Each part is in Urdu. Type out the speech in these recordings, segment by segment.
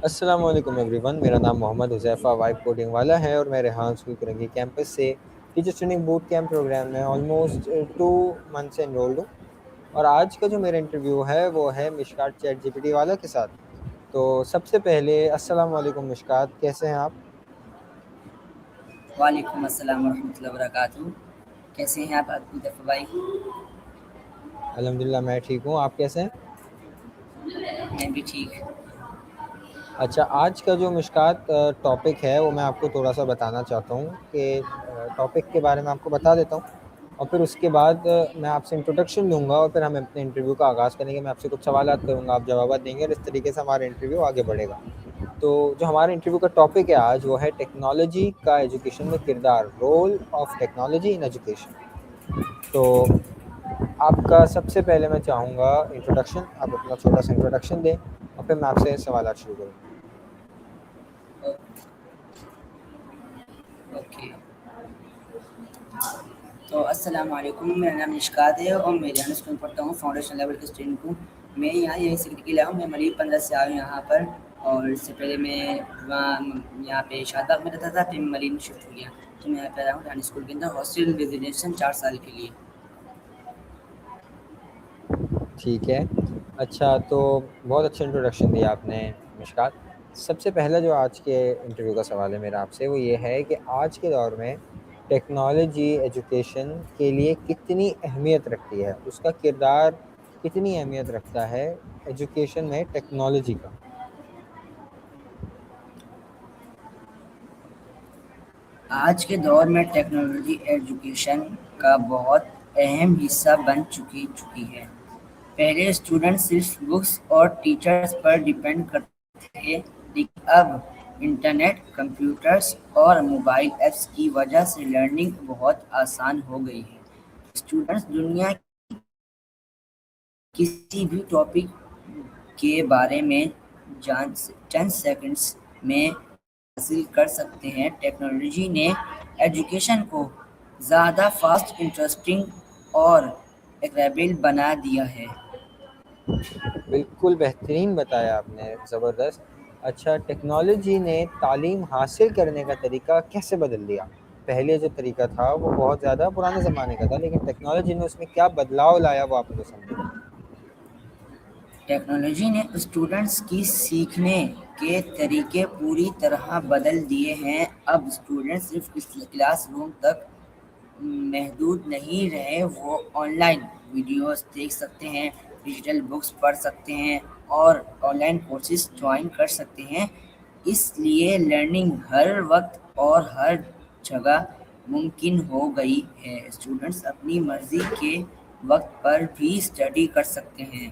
السلام علیکم ایوری ون، میرا نام محمد حذیفہ وائب کوڈنگ والا ہے اور میں ریحان اسکول کرنگی کیمپس سے teacher training boot camp programme میں آلموسٹ 2 منتھ سے انرولڈ ہوں۔ اور آج کا جو میرا انٹرویو ہے وہ ہے مشکات چیٹ جی پی ٹی والا کے ساتھ۔ تو سب سے پہلے السلام علیکم مشکات، کیسے ہیں آپ؟ وعلیکم السلام ورحمۃ اللہ وبرکاتہ۔ کیسے ہیں آپ دفع بھائی؟ الحمدللہ میں ٹھیک ہوں، آپ کیسے ہیں؟ میں بھی ٹھیک۔ اچھا، آج کا جو مشکات ٹاپک ہے وہ میں آپ کو تھوڑا سا بتانا چاہتا ہوں کہ ٹاپک کے بارے میں آپ کو بتا دیتا ہوں، اور پھر اس کے بعد میں آپ سے انٹروڈکشن دوں گا اور پھر ہم اپنے انٹرویو کا آغاز کریں گے۔ میں آپ سے کچھ سوالات کروں گا، آپ جوابات دیں گے اور اس طریقے سے ہمارا انٹرویو آگے بڑھے گا۔ تو جو ہمارے انٹرویو کا ٹاپک ہے آج وہ ہے ٹیکنالوجی کا ایجوکیشن میں کردار، role of technology in education. تو آپ کا سب سے پہلے میں چاہوں گا انٹروڈکشن، آپ اپنا چھوٹا سا انٹروڈکشن دیں اور پھر میں آپ سے سوالات شروع کروں گا۔ اوکے، تو السلام علیکم، میرا نام نشکات ہے اور میں ریحان اسکول پڑھتا ہوں، فاؤنڈیشن لیول کے اسٹوڈنٹ ہوں۔ میں یہاں یہی سیکھنے کے لیے آیا ہوں، میں مریض 15 سے آیا ہوں یہاں پر، اور اس سے پہلے میں یہاں پہ شاداب میں رہتا تھا، پھر میں مریض میں شفٹ ہو گیا۔ تو میں یہاں پہ آیا ہوں ریحان اسکول کے اندر ہاسٹل ریزیڈینشن 4 سال کے لیے۔ ٹھیک ہے، اچھا، تو بہت اچھا انٹروڈکشن دیا آپ نے مشکات۔ سب سے پہلا جو آج کے انٹرویو کا سوال ہے میرا آپ سے وہ یہ ہے کہ آج کے دور میں ٹیکنالوجی ایجوکیشن کے لیے کتنی اہمیت رکھتی ہے، اس کا کردار کتنی اہمیت رکھتا ہے ایجوکیشن میں ٹیکنالوجی کا؟ آج کے دور میں ٹیکنالوجی ایجوکیشن کا بہت اہم حصہ بن چکی ہے۔ پہلے اسٹوڈنٹ صرف بکس اور ٹیچرز پر ڈیپینڈ کرتے تھے، لیکن اب انٹرنیٹ، کمپیوٹرز اور موبائل ایپس کی وجہ سے لرننگ بہت آسان ہو گئی ہے۔ اسٹوڈنٹس دنیا کسی بھی ٹاپک کے بارے میں چند سیکنڈز میں حاصل کر سکتے ہیں۔ ٹیکنالوجی نے ایجوکیشن کو زیادہ فاسٹ، انٹرسٹنگ اور ایکسیسیبل بنا دیا ہے۔ بالکل بہترین بتایا آپ نے، زبردست۔ اچھا، ٹیکنالوجی نے تعلیم حاصل کرنے کا طریقہ کیسے بدل دیا؟ پہلے جو طریقہ تھا وہ بہت زیادہ پرانے زمانے کا تھا، لیکن ٹیکنالوجی نے اس میں کیا بدلاؤ لایا وہ آپ مجھے سمجھائیں۔ ٹیکنالوجی نے اسٹوڈنٹس کی سیکھنے کے طریقے پوری طرح بدل دیے ہیں۔ اب اسٹوڈنٹس صرف کلاس روم تک محدود نہیں رہے، وہ آن لائن ویڈیوز دیکھ سکتے ہیں، ڈیجیٹل بکس پڑھ سکتے ہیں اور آن لائن کورسز جوائن کر سکتے ہیں۔ اس لیے لرننگ ہر وقت اور ہر جگہ ممکن ہو گئی ہے۔ اسٹوڈنٹس اپنی مرضی کے وقت پر بھی اسٹڈی کر سکتے ہیں۔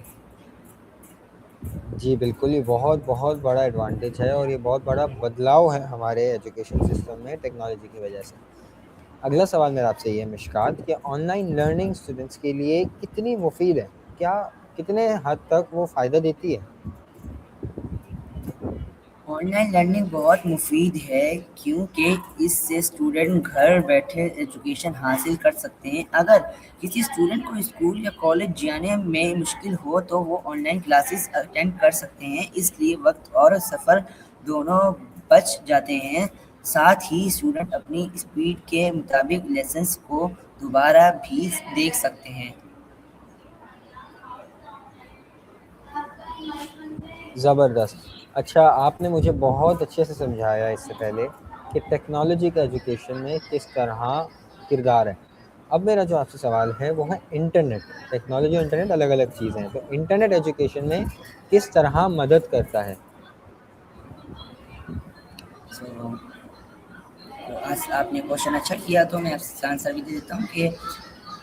جی بالکل، یہ بہت بہت بڑا ایڈوانٹیج ہے اور یہ بہت بڑا بدلاؤ ہے ہمارے ایجوکیشن سسٹم میں ٹیکنالوجی کی وجہ سے۔ اگلا سوال میرا آپ سے یہ ہے مشکات کہ آن لائن لرننگ اسٹوڈنٹس کے لیے کتنی مفید ہے؟ کیا کتنے حد تک وہ فائدہ دیتی ہے؟ آن لائن لرننگ بہت مفید ہے کیونکہ اس سے اسٹوڈنٹ گھر بیٹھے ایجوکیشن حاصل کر سکتے ہیں۔ اگر کسی اسٹوڈنٹ کو اسکول یا کالج جانے میں مشکل ہو تو وہ آن لائن کلاسز اٹینڈ کر سکتے ہیں، اس لیے وقت اور سفر دونوں بچ جاتے ہیں۔ ساتھ ہی اسٹوڈنٹ اپنی اسپیڈ کے مطابق لیسنس کو دوبارہ بھی دیکھ سکتے ہیں۔ زبردست۔ اچھا، آپ نے مجھے بہت اچھے سے سمجھایا اس سے پہلے کہ ٹیکنالوجی کا ایجوکیشن میں کس طرح کردار ہے۔ اب میرا جو آپ سے سوال ہے وہ ہے انٹرنیٹ۔ ٹیکنالوجی اور انٹرنیٹ الگ الگ چیزیں ہیں، تو انٹرنیٹ ایجوکیشن میں کس طرح مدد کرتا ہے؟ So, آج آپ نے کوشچن اچھا کیا تو میں آنسر بھی دے دیتا ہوں کہ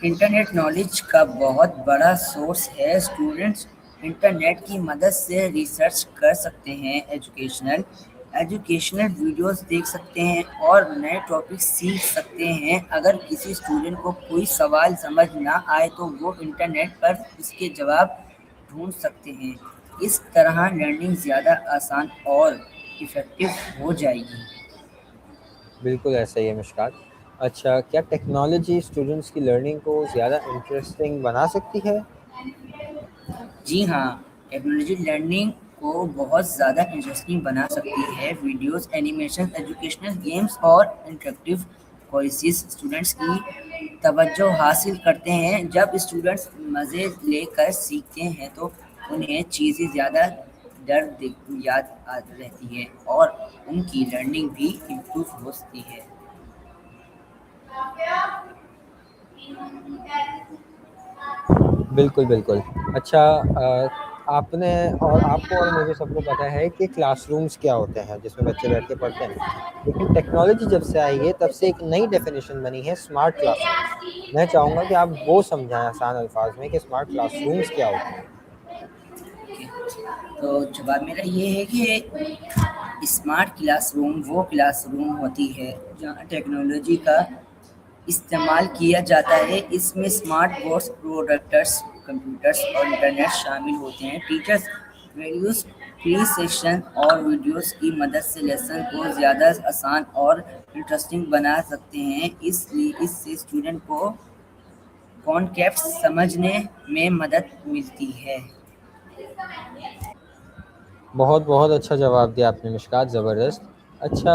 انٹرنیٹ نالج کا بہت بڑا سورس ہے۔ اسٹوڈنٹس انٹرنیٹ کی مدد سے ریسرچ کر سکتے ہیں، ایجوکیشنل ویڈیوز دیکھ سکتے ہیں اور نئے ٹاپک سیکھ سکتے ہیں۔ اگر کسی اسٹوڈنٹ کو کوئی سوال سمجھ نہ آئے تو وہ انٹرنیٹ پر اس کے جواب ڈھونڈ سکتے ہیں۔ اس طرح لرننگ زیادہ آسان اور افیکٹو ہو جائے گی۔ بالکل ایسا ہی ہے مشکات۔ اچھا، کیا ٹیکنالوجی اسٹوڈنٹس کی لرننگ کو زیادہ انٹرسٹنگ بنا سکتی ہے؟ جی ہاں، ٹیکنالوجی لرننگ کو بہت زیادہ انٹرسٹنگ بنا سکتی ہے۔ ویڈیوز، اینیمیشن، ایجوکیشنل گیمز اور انٹریکٹیو کوئزز اسٹوڈنٹس کی توجہ حاصل کرتے ہیں۔ جب اسٹوڈنٹس مزے لے کر سیکھتے ہیں تو انہیں چیزیں زیادہ یاد رہتی ہیں اور ان کی لرننگ بھی امپروو ہوتی ہے۔ بالکل بالکل۔ اچھا، آپ نے اور آپ کو اور مجھے سب کو پتہ ہے کہ کلاس رومز کیا ہوتے ہیں جس میں بچے بیٹھ کے پڑھتے ہیں، لیکن ٹیکنالوجی جب سے آئی ہے تب سے ایک نئی ڈیفینیشن بنی ہے اسمارٹ کلاس رومز۔ میں چاہوں گا کہ آپ وہ سمجھائیں آسان الفاظ میں کہ اسمارٹ کلاس رومز کیا ہوتے ہیں۔ تو جواب میرا یہ ہے کہ اسمارٹ کلاس روم وہ کلاس روم ہوتی ہے جہاں ٹیکنالوجی کا استعمال کیا جاتا ہے۔ اس میں اسمارٹ بورڈز، پروجیکٹرز، کمپیوٹرز اور انٹرنیٹ شامل ہوتے ہیں۔ ٹیچرز ویڈیوز، فری سیشن اور ویڈیوز کی مدد سے لیسن کو زیادہ آسان اور انٹرسٹنگ بنا سکتے ہیں۔ اس سے اسٹوڈنٹ کو کانسیپٹ سمجھنے میں مدد ملتی ہے۔ بہت بہت اچھا جواب دیا آپ نے مشکات، زبردست۔ اچھا،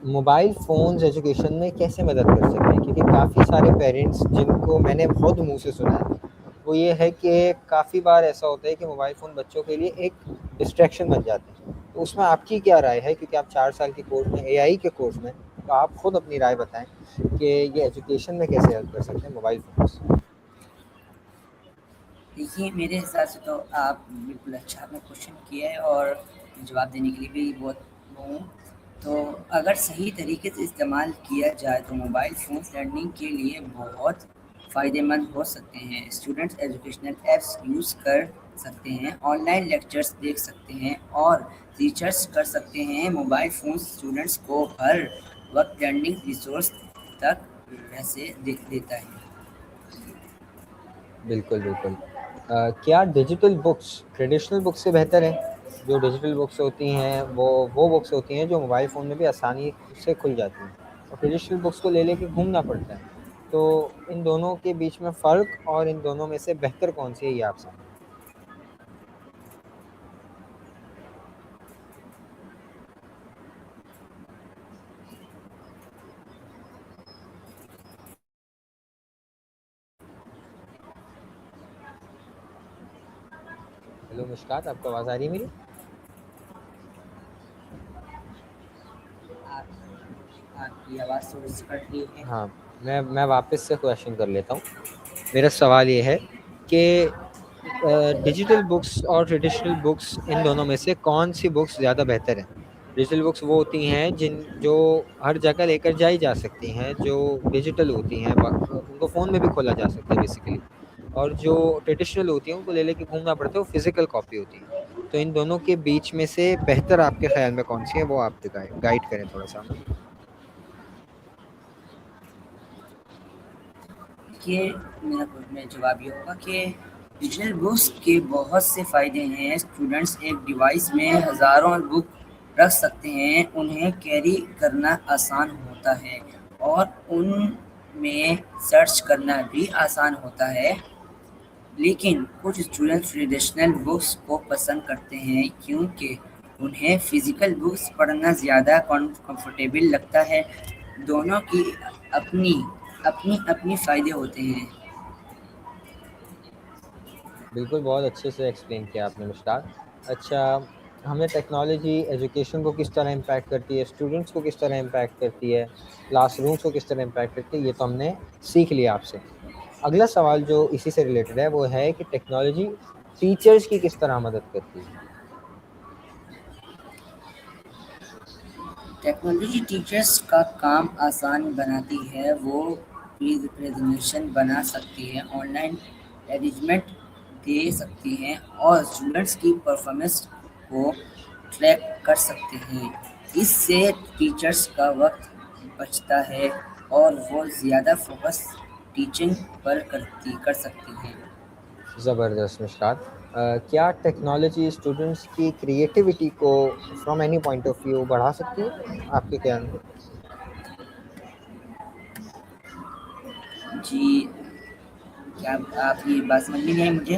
موبائل فونز ایجوکیشن میں کیسے مدد کر سکتے ہیں؟ کیونکہ کافی سارے پیرنٹس جن کو میں نے خود منہ سے سنا ہے وہ یہ ہے کہ کافی بار ایسا ہوتا ہے کہ موبائل فون بچوں کے لیے ایک ڈسٹریکشن بن جاتے ہیں۔ تو اس میں آپ کی کیا رائے ہے؟ کیونکہ آپ 4 سال کے کورس میں AI کے کورس میں، تو آپ خود اپنی رائے بتائیں کہ یہ ایجوکیشن میں کیسے ہیلپ کر سکتے ہیں موبائل فونس؟ دیکھیے، میرے حساب سے تو آپ بالکل اچھا آپ نے کوشچن کیا ہے اور جواب دینے کے لیے بھی بہت ہوں۔ تو اگر صحیح طریقے سے استعمال کیا جائے تو موبائل فونس لرننگ کے لیے بہت فائدہ مند ہو سکتے ہیں۔ اسٹوڈنٹس ایجوکیشنل ایپس یوز کر سکتے ہیں، آن لائن لیکچرز دیکھ سکتے ہیں اور ریسرچ کر سکتے ہیں۔ موبائل فونس اسٹوڈنٹس کو ہر وقت لرننگ ریسورس تک رسائی دیتا ہے۔ بالکل بالکل۔ کیا ڈیجیٹل بکس ٹریڈیشنل بکس سے بہتر ہیں؟ جو ڈیجیٹل بکس ہوتی ہیں وہ بکس ہوتی ہیں جو موبائل فون میں بھی آسانی سے کھل جاتی ہیں، اور ٹریڈیشنل بکس کو لے کے گھومنا پڑتا ہے۔ تو ان دونوں کے بیچ میں فرق اور ان دونوں میں سے بہتر کون سی ہے یہ آپ سمجھیں؟ ہیلو مشکات، آپ کو آواز آ رہی ہے میری؟ آپ کی آواز تھوڑی سی کٹ رہی ہے۔ ہاں، میں واپس سے کویشچن کر لیتا ہوں۔ میرا سوال یہ ہے کہ ڈیجیٹل بکس اور ٹریڈیشنل بکس ان دونوں میں سے کون سی بکس زیادہ بہتر ہیں؟ ڈیجیٹل بکس وہ ہوتی ہیں جو ہر جگہ لے کر جائی جا سکتی ہیں، جو ڈیجیٹل ہوتی ہیں ان کو فون میں بھی کھولا جا سکتا ہے بیسیکلی، اور جو ٹریڈیشنل ہوتی ہیں ان کو لے کے گھومنا پڑتا ہے، وہ فزیکل کاپی ہوتی ہیں۔ تو ان دونوں کے بیچ میں سے بہتر آپ کے خیال میں کون سی ہے، وہ آپ گائیڈ کریں تھوڑا سا۔ کہ میرا جواب یہ ہوگا کہ ڈیجیٹل بکس کے بہت سے فائدے ہیں۔ اسٹوڈنٹس ایک ڈیوائس میں ہزاروں بک رکھ سکتے ہیں، انہیں کیری کرنا آسان ہوتا ہے اور ان میں سرچ کرنا بھی آسان ہوتا ہے۔ لیکن کچھ اسٹوڈنٹس ٹریڈیشنل بکس کو پسند کرتے ہیں کیونکہ انہیں فزیکل بکس پڑھنا زیادہ کمفرٹیبل لگتا ہے۔ دونوں کی اپنی فائدے ہوتے ہیں۔ بالکل، بہت اچھے سے ایکسپلین کیا آپ نے مشتاق۔ اچھا، ہمیں ٹیکنالوجی ایجوکیشن کو کس طرح امپیکٹ کرتی ہے، اسٹوڈنٹس کو کس طرح امپیکٹ کرتی ہے، کلاس رومس کو کس طرح امپیکٹ کرتی ہے، یہ تو ہم نے سیکھ لیا آپ سے۔ اگلا سوال جو اسی سے ریلیٹڈ ہے وہ ہے کہ ٹیکنالوجی ٹیچرز کی کس طرح مدد کرتی ہے؟ ٹیکنالوجی ٹیچرز کا کام آسان بناتی ہے۔ وہ پریزنٹیشن بنا سکتی ہے، آن لائن ارینجمنٹ دے سکتی ہیں اور اسٹوڈنٹس کی پرفارمنس کو ٹریک کر سکتے ہیں۔ اس سے ٹیچرز کا وقت بچتا ہے اور وہ زیادہ فوکس ٹیچنگ پر کر سکتی ہیں۔ زبردست مشکات۔ کیا ٹیکنالوجی اسٹوڈنٹس کی کریٹیوٹی کو from any point of view بڑھا سکتی ہے آپ کے خیال میں؟ جی، کیا آپ یہ بات سمجھ میں نہیں آئی مجھے؟